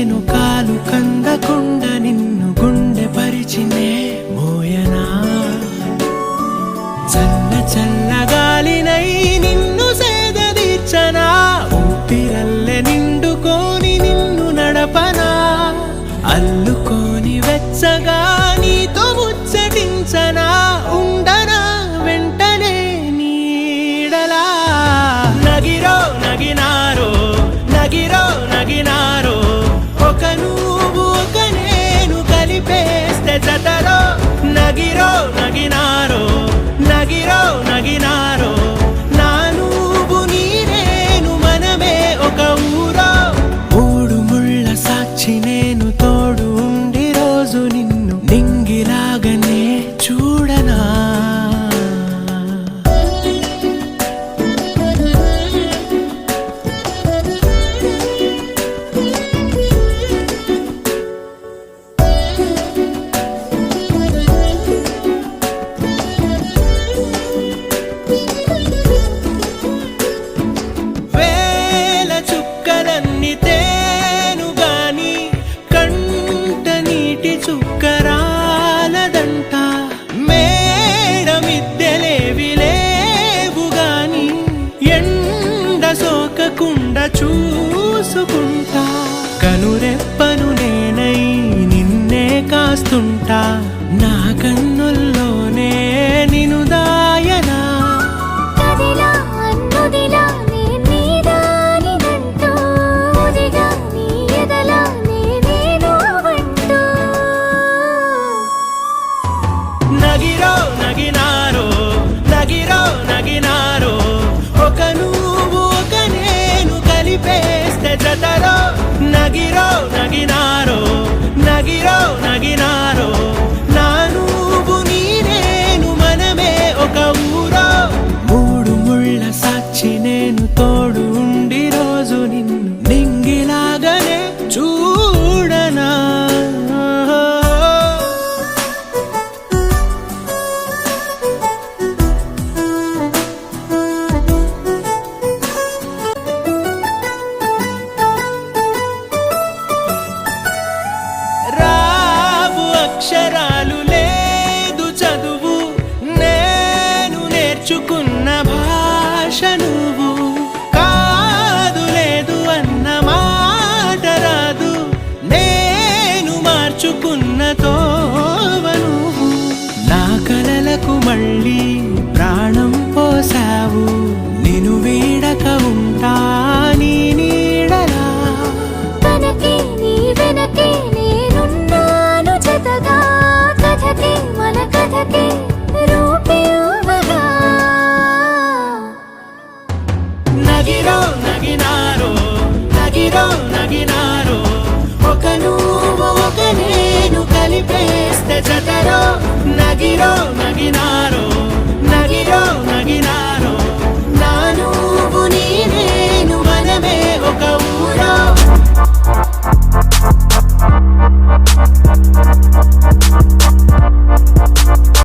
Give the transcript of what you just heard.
నేను కాలు కందకుండా నిన్ను గుండె పరిచినే మోయనా చల్ల చల్లగాలినై నిన్ను సేదదీర్చనా ఊపిరల్లె నిండుకొని నిన్ను నడపనా అల్లుకొని వెచ్చగా నీతో ముచ్చటించనా ఉండనా వెంటనే నీడలా నగిరో నగినారో నగిరో నగినారో ఒక నువ్వు ఒక నేను కలిపేస్తే జతలో నగిరో నగినారో నగిరో నగినారో నా నువ్వు నీ నేను మనమే ఒక ఊరో మూడు ముళ్ళ సాక్షి నేను తోడు ఉండి రోజు నిన్ను నింగిలాగనే చూడనా చుక్కరాలదంట మేడమిద్దెలేవి లేవు గాని ఎండ సోకకుండా చూసుకుంటా కనురెప్పను నేనై నిన్నే కాస్తుంటా నా కన్నుల్లోనే నిను దాయనా నగిరో నగినారో నగిరో నగినారో ఒక నువ్వు ఒక నేను కలిపేస్తే జతలో నగిరో నగినారో నగిరో నగినారో నా నువ్వు నీ నేను మనమే ఒక ఊరో మూడు ముళ్ళ సాక్షి నేను తోడు ఉండి రోజు నిన్ను నింగిలాగనే చూడనా అక్షరాలు లేదు చదువు నేను నేర్చుకున్న భాష నువ్వు కాదు లేదు అన్న మాట రాదు నేను మార్చుకున్న తోవ నువ్వు నా కలలకు మళ్ళీ ప్రాణం పోసావు నిన్ను వీడక ఉంటా నీ నీడలా వెనకే నీ వెనకే కథకే మన కథకే రూపియువగా నగిరో నగినారో నగిరో నగినారో ఒక నువ్వు ఒక నేను కలిపేస్తే జతలో నగిరో నగినారో